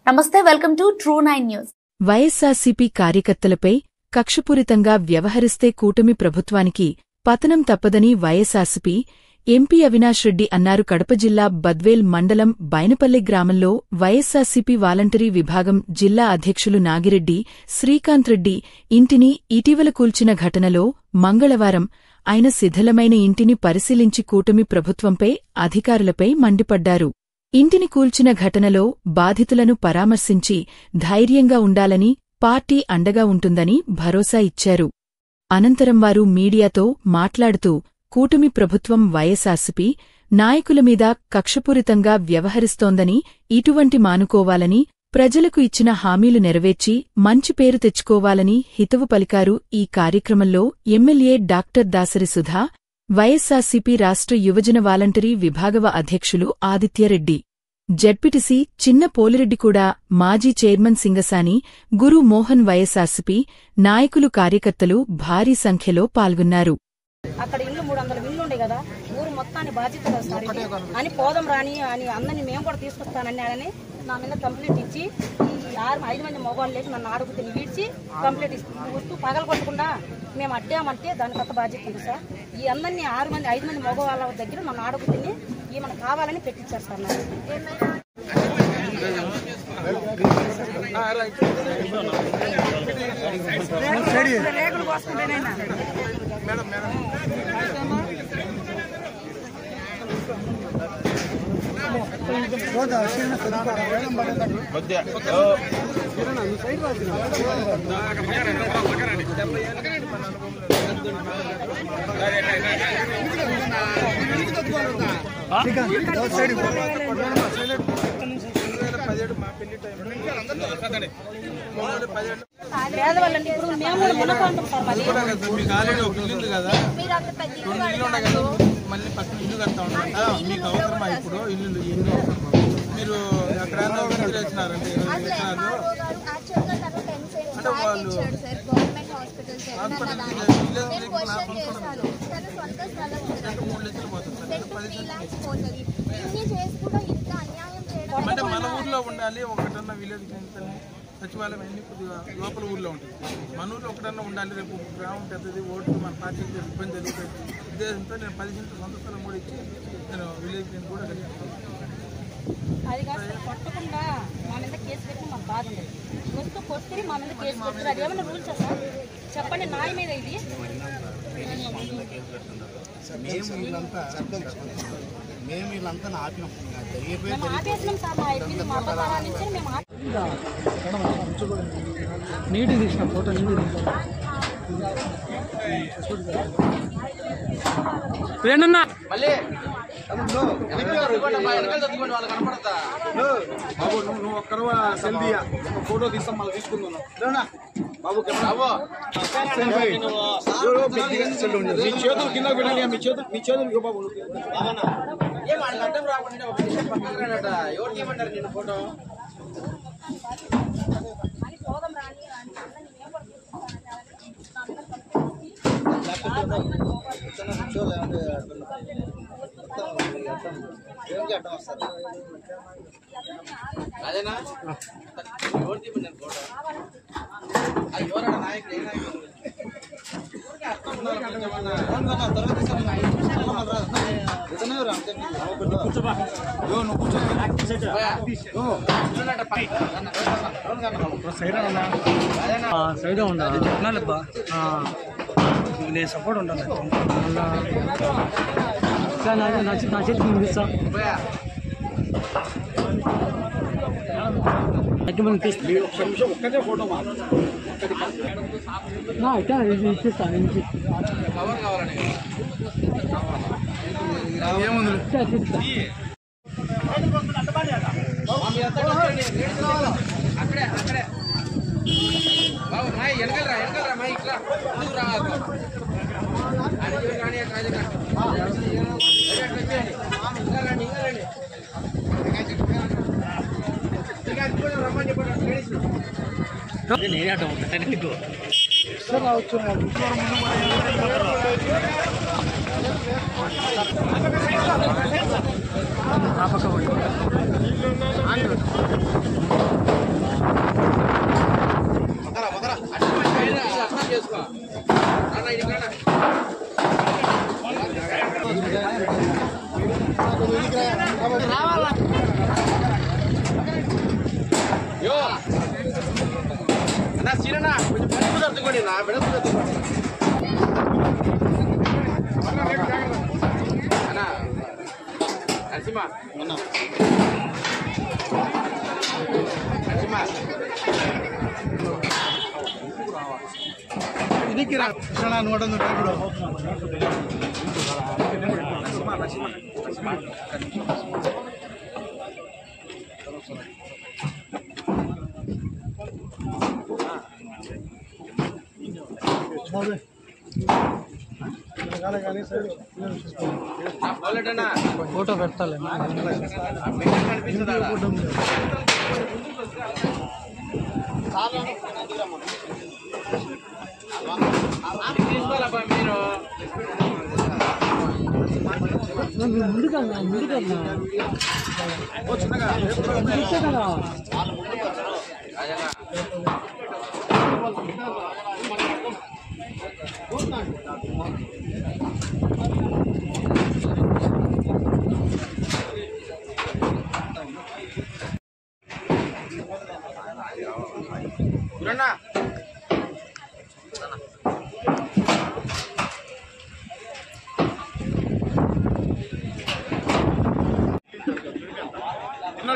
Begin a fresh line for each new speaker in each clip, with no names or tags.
నమస్తే, welcome to ట్రూ9 news.
YSRCP కార్యకర్తలపై కక్షపూరితంగా వ్యవహరిస్తే కూటమి ప్రభుత్వానికి పతనం తప్పదని వైఎస్సార్సీపీ ఎంపీ అవినాష్ రెడ్డి అన్నారు. కడప జిల్లా బద్వేల్ మండలం బైనపల్లి గ్రామంలో వైఎస్సార్సీపీ వాలంటరీ విభాగం జిల్లా అధ్యక్షులు నాగిరెడ్డి శ్రీకాంత్ రెడ్డి ఇంటిని ఇటీవల కూల్చిన ఘటనలో మంగళవారం ఆయన శిథిలమైన ఇంటిని పరిశీలించి కూటమి ప్రభుత్వంపై అధికారులపై మండిపడ్డారు. ఇంటిని కూల్చిన ఘటనలో బాధితులను పరామర్శించి ధైర్యంగా ఉండాలని, పార్టీ అండగా ఉంటుందని భరోసా ఇచ్చారు. అనంతరం వారు మీడియాతో మాట్లాడుతూ కూటమి ప్రభుత్వం వైఎస్సార్సీపీ నాయకుల మీద కక్షపూరితంగా వ్యవహరిస్తోందని, ఇటువంటి మానుకోవాలని, ప్రజలకు ఇచ్చిన హామీలు నెరవేర్చి మంచి పేరు తెచ్చుకోవాలని హితవు పలికారు. ఈ కార్యక్రమంలో ఎమ్మెల్యే డాక్టర్ దాసరి సుధా, వైఎస్సార్సీపీ రాష్ట్ర యువజన వాలంటరీ విభాగవ అధ్యక్షులు ఆదిత్యరెడ్డి, జడ్పీటీసీ చిన్న పోలిరెడ్డి కూడా, మాజీ చైర్మన్ సింగసాని, గురు మోహన్, వైఎస్సార్సీపీ నాయకులు, కార్యకర్తలు భారీ సంఖ్యలో పాల్గొన్నారు.
అక్కడ ఇల్లు 300 ఇల్లు ఉండే కదా, ఊరు మొత్తాన్ని బాధ్యత అని పోదం రాని అని అందరినీ మేము కూడా తీసుకొస్తానని నా మీద కంప్లీట్ ఇచ్చి, ఈ 5 మంది మగవాళ్ళు లేచి నన్ను ఆడుకుని వీడ్చి కంప్లీట్ ఇస్తుంది. వస్తూ పగల కొట్టకుండా మేము అడ్డామంటే దాని కొత్త బాధ్యత ఉంది సార్. ఈ అందరినీ 5 మంది మగవాళ్ళ దగ్గర నన్ను ఆడుకుని ఈమెను కావాలని పెట్టించారు సార్. రేగులు కోసుకుంటేనైనా పేదవాళ్ళండి. ఇప్పుడు మేము మునకంటాం సార్,
మీకు ఆల్రెడీ ఒక ఇల్లు ఉంది కదా, 2 ఇల్లు ఉన్నాయి కదా, మళ్ళీ పక్కన ఇల్లు కడతా ఉంటారు. మీకు అవసరమా ఇప్పుడు ఇల్లు? ఎన్నో మీరు అక్కడ వేసినారంటే అంటే వాళ్ళు హాస్పిటల్ 3 లక్షలు పోతుంది సార్. అంటే మన ఊర్లో ఉండాలి ఒకటన్నా విలేజ్ సచివాలయం అన్ని కొద్దిగా లోపల ఊర్లో ఉంటుంది. మన ఊర్లో ఒకటన్నా ఉండాలి. రేపు గ్రామం పెద్దది, ఓట్లు మన పార్టీకి ఇబ్బంది జరుగుతుంది. ఉద్దేశంతో నేను 10 సెంట్లు సొంత స్థలం కూడా ఇచ్చి నేను విలేజ్ నేను కూడా
అది కాదు కొట్టకుండా మా మీద కేసు పెట్టి మాకు బాధ ఉండదు. వస్తూ కొట్టి మా మీద కేసు పెట్టుకున్నారు. అది ఏమైనా రూల్స్ సార్ చెప్పండి. నాయ మీద ఇది
మేము వీళ్ళంతా ఆపినాం
సార్. మా అయిపోయింది, మా పదహారు నుంచి మేము
నీటి తీసిన ఫోటో ఏంటన్నా
మళ్ళీ బాబు నువ్వు ఒక్కరు సెల్దియా ఫోటో తీస్తాం, మళ్ళీ తీసుకుందాం బాబు. మీ చేతులు కింద పెట్టాలి, మీ చేతులు బాబు. ఏం అడ్డం రాకుండా ఒక విషయం పక్కన ఎవరికి ఏమంటారు నేను ఫోటో అదేనా? ఎవరు తీపండి ఫోటో? అది ఎవరన్నా నాయకులు? ఏ నాయకులు?
సైడ్ ఉండాలి చెప్పినాలేబ్బా, నేను సపోర్ట్ ఉండాలి. నా చేతికి పంపిస్తా.
ఒక్కటే ఫోటో
ఇచ్చేస్తాను.
అక్కడే అక్కడే బాబు మాయ వెనకలరా మాయ ఇట్లా ముందుకు రాదు కానీ రమ్మని చెప్పండి.
నేనే అడ్డం ఉంటాను. ఆ పక్క
ಇದಕ್ಕೆ ನೋಡೋದು ఫోటో పెట్టాలి ముందుగా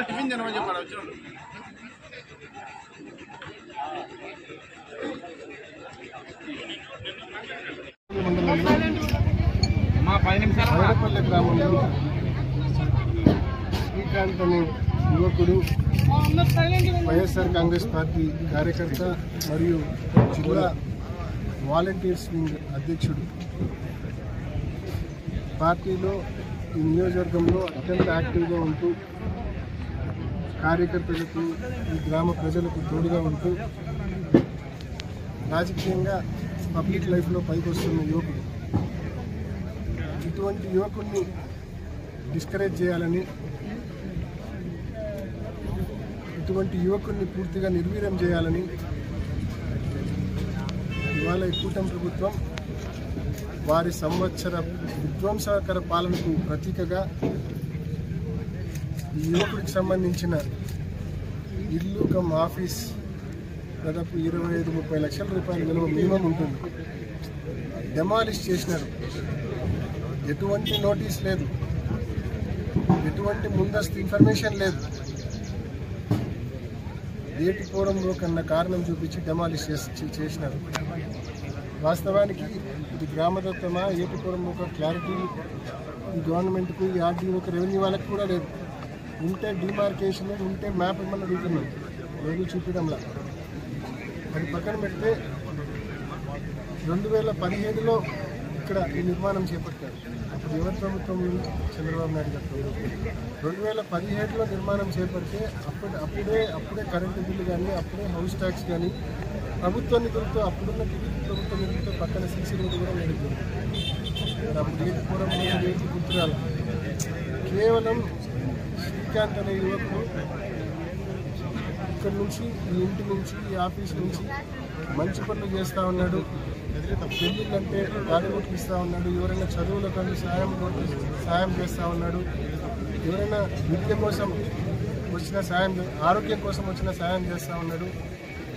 టిఫిన్ తినమని చెప్పాడు వచ్చిన
ఆడపల్లి గ్రామంలో శ్రీకాంత్ అనే యువకుడు వైఎస్ఆర్ కాంగ్రెస్ పార్టీ కార్యకర్త మరియు జిల్లా వాలంటీర్స్ వింగ్ అధ్యక్షుడు. పార్టీలో ఈ నియోజకవర్గంలో అత్యంత యాక్టివ్గా ఉంటూ కార్యకర్తలకు ఈ గ్రామ ప్రజలకు తోడుగా ఉంటూ రాజకీయంగా పబ్లిక్ లైఫ్లో పైకి వస్తున్న యువకుడు. ఇటువంటి యువకుడిని డిస్కరేజ్ చేయాలని, ఇటువంటి యువకుడిని పూర్తిగా నిర్వీర్యం చేయాలని ఇవాళ ఈ కూటమి ప్రభుత్వం వారి సంవత్సర విధ్వంసకర పాలనకు ప్రతీకగా ఈ యువకుడికి సంబంధించిన ఇల్లు కమ్ ఆఫీస్ దాదాపు 25-30 లక్షల రూపాయల విలువ మినిమం ఉంటుంది. డెమాలిష్ చేసినారు. ఎటువంటి నోటీస్ లేదు, ఎటువంటి ముందస్తు ఇన్ఫర్మేషన్ లేదు. ఏటిపోవడంలో కన్నా కారణం చూపించి డెమాలిష్ చేసినారు. వాస్తవానికి ఇది గ్రామదత్తమా ఏటిపోవడంలో ఒక క్లారిటీ ఈ గవర్నమెంట్కు, ఈ ఆర్డీఓకి, రెవెన్యూ వాళ్ళకి కూడా లేదు. ఉంటే డిమార్కేషన్, ఉంటే మ్యాప్ ఇమ్మని అడుగుతున్నాం, లేదు చూపించడంలా. అది పక్కన పెడితే 2017లో ఇక్కడ ఈ నిర్మాణం చేపట్టారు. అప్పుడు ఎవరి ప్రభుత్వం? చంద్రబాబు నాయుడు గారు. 2017లో నిర్మాణం చేపడితే అప్పుడే కరెంటు బిల్లు కానీ, అప్పుడే హౌస్ ట్యాక్స్ కానీ ప్రభుత్వ నిధులతో, అప్పుడున్న ప్రభుత్వ నిధులతో పక్కన సీసీ రోడ్డు కూడా నడుపుతుంది. అప్పుడు ఏటిపోవడం ఏటి గుర్తురాలి. కేవలం శ్రీకాంత్ అనే యువకుడు ఇక్కడ నుంచి, ఈ ఇంటి నుంచి, ఈ ఆఫీస్ నుంచి మంచి పనులు చేస్తూ ఉన్నాడు. పెళ్ళిళ్ళంటే గాలిముట్లు ఇస్తూ ఉన్నాడు. ఎవరైనా చదువులకు సాయం చేస్తూ ఉన్నాడు. ఎవరైనా విద్య కోసం వచ్చిన సాయం, ఆరోగ్యం కోసం వచ్చిన సాయం చేస్తూ ఉన్నాడు.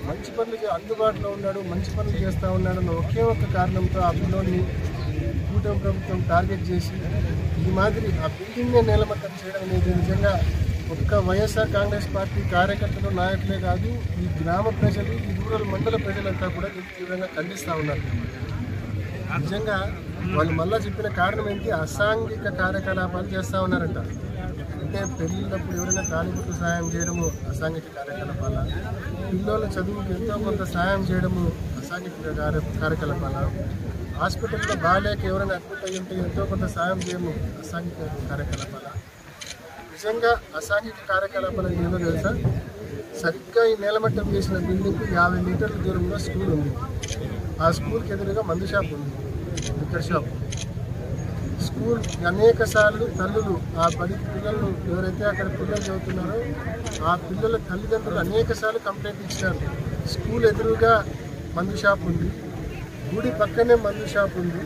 మంచి పనులు అందుబాటులో ఉన్నాడు, మంచి పనులు చేస్తూ ఉన్నాడు అన్న ఒకే ఒక్క కారణంతో ఆ పిల్లోని కూటమి ప్రభుత్వం టార్గెట్ చేసి ఈ మాదిరి ఆ బిల్డింగ్నే నేలమట్టం చేయడం అనేది నిజంగా ఒక్క వైఎస్ఆర్ కాంగ్రెస్ పార్టీ కార్యకర్తలు, నాయకులే కాదు, ఈ గ్రామ ప్రజలు, ఈ రూరల్ మండల ప్రజలంతా కూడా తీవ్రంగా ఖండిస్తూ ఉన్నారు. నిజంగా వాళ్ళు మళ్ళీ చెప్పిన కారణం ఏంటి? అసాంఘిక కార్యకలాపాలు చేస్తూ ఉన్నారంట. అంటే పెళ్ళిళ్ళప్పుడు ఎవరైనా తాలిబుట్టు సాయం చేయడము అసాంఘిక కార్యకలాపాల, పిల్లల చదువుకు ఎంతో కొంత సాయం చేయడము అసాంఘిక కార్యకలాపాల, హాస్పిటల్లో బాగాలేక ఎవరైనా అడ్మిట్ అయ్యి ఉంటే ఎంతో కొంత సాయం చేయడము అసాంఘిక కార్యకలాపాల. నిజంగా అసాంఘిక కార్యకలాపాలు ఏదో తెలుసా? సరిగ్గా ఈ నేలమట్టం చేసిన బిల్డింగ్కు 50 మీటర్ల దూరంలో స్కూల్ ఉంది. ఆ స్కూల్కి ఎదురుగా మందు షాప్ ఉంది, లిక్కర్ షాప్. స్కూల్ అనేక సార్లు తల్లులు ఆ బడి పిల్లలు ఎవరైతే అక్కడ పిల్లలు చదువుతున్నారో ఆ పిల్లల తల్లిదండ్రులు అనేక సార్లు కంప్లైంట్ ఇచ్చినారు. స్కూల్ ఎదురుగా మందు షాప్ ఉంది, గుడి పక్కనే మందు షాప్ ఉంది.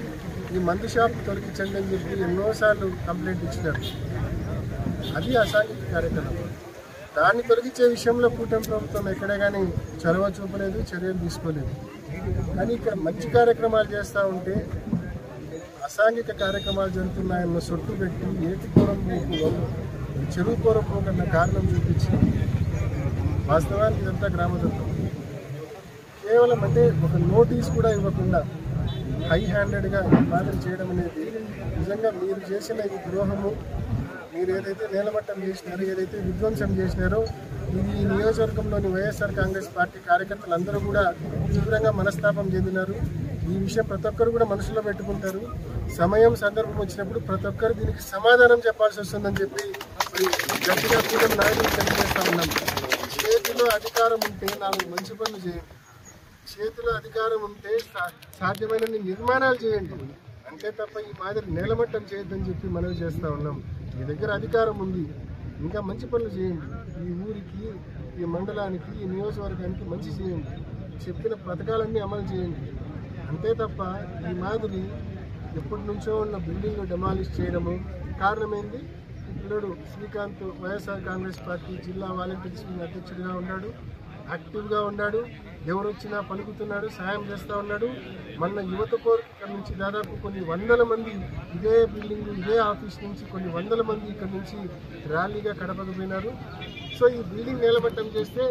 ఈ మందు షాప్ తొలగించండి అని చెప్పి ఎన్నోసార్లు కంప్లైంట్ ఇచ్చినారు. అది అసాంఘిక కార్యక్రమం. దాన్ని తొలగించే విషయంలో కూటమి ప్రభుత్వం ఎక్కడే కానీ చొరవ చూపలేదు, చర్యలు తీసుకోలేదు. కానీ ఇక్కడ మంచి కార్యక్రమాలు చేస్తూ ఉంటే అసాంఘిక కార్యక్రమాలు జరుగుతున్నాయన్న సొట్టు పెట్టి ఏటికోరం చెరువు కోరం పోకన్న కారణం చూపించి వాస్తవానికి ఇదంతా గ్రామదత్తం. కేవలం అంటే ఒక నోటీస్ కూడా ఇవ్వకుండా హై హ్యాండెడ్గా మాదిరి చేయడం అనేది నిజంగా మీరు చేసిన ఈ ద్రోహము, మీరు ఏదైతే నేలమట్టం చేసినారో, ఏదైతే విధ్వంసం చేసినారో, ఇది ఈ నియోజకవర్గంలోని వైఎస్ఆర్ కాంగ్రెస్ పార్టీ కార్యకర్తలందరూ కూడా తీవ్రంగా మనస్తాపం చెందినారు. ఈ విషయం ప్రతి ఒక్కరు కూడా మనసులో పెట్టుకుంటారు. సమయం సందర్భం వచ్చినప్పుడు ప్రతి ఒక్కరు దీనికి సమాధానం చెప్పాల్సి వస్తుందని చెప్పి గట్టిగా కూడా నాయకులు తెలియజేస్తా ఉన్నాం. చేతిలో అధికారం ఉంటే 4 మంచి పనులు చేయండి, చేతిలో అధికారం ఉంటే సాధ్యమైన నిర్మాణాలు చేయండి, అంతే తప్ప ఈ మాదిరి నేలమట్టం చేయొద్దని చెప్పి మనవి చేస్తూ ఉన్నాం. మీ దగ్గర అధికారం ఉంది, ఇంకా మంచి పనులు చేయండి. ఈ ఊరికి, ఈ మండలానికి, ఈ నియోజకవర్గానికి మంచి చేయండి, చెప్పిన పథకాలన్నీ అమలు చేయండి, అంతే తప్ప ఈ మాదిరి ఎప్పటి నుంచో ఉన్న బిల్డింగ్లు డెమాలిష్ చేయడము. కారణం ఏంది? ఈ పిల్లడు శ్రీకాంత్ వైఎస్ఆర్ కాంగ్రెస్ పార్టీ జిల్లా వాలంటీర్స్ అధ్యక్షుడిగా ఉన్నాడు, యాక్టివ్గా ఉన్నాడు, ఎవరు వచ్చినా పలుకుతున్నాడు, సాయం చేస్తూ ఉన్నాడు. మన యువత కోరిక నుంచి దాదాపు కొన్ని 100 మంది ఇదే బిల్డింగ్, ఇదే ఆఫీస్ నుంచి కొన్ని 100 మంది ఇక్కడ నుంచి ర్యాలీగా కడపకు పోయినారు. సో ఈ బిల్డింగ్ నిలబెట్టం చేస్తే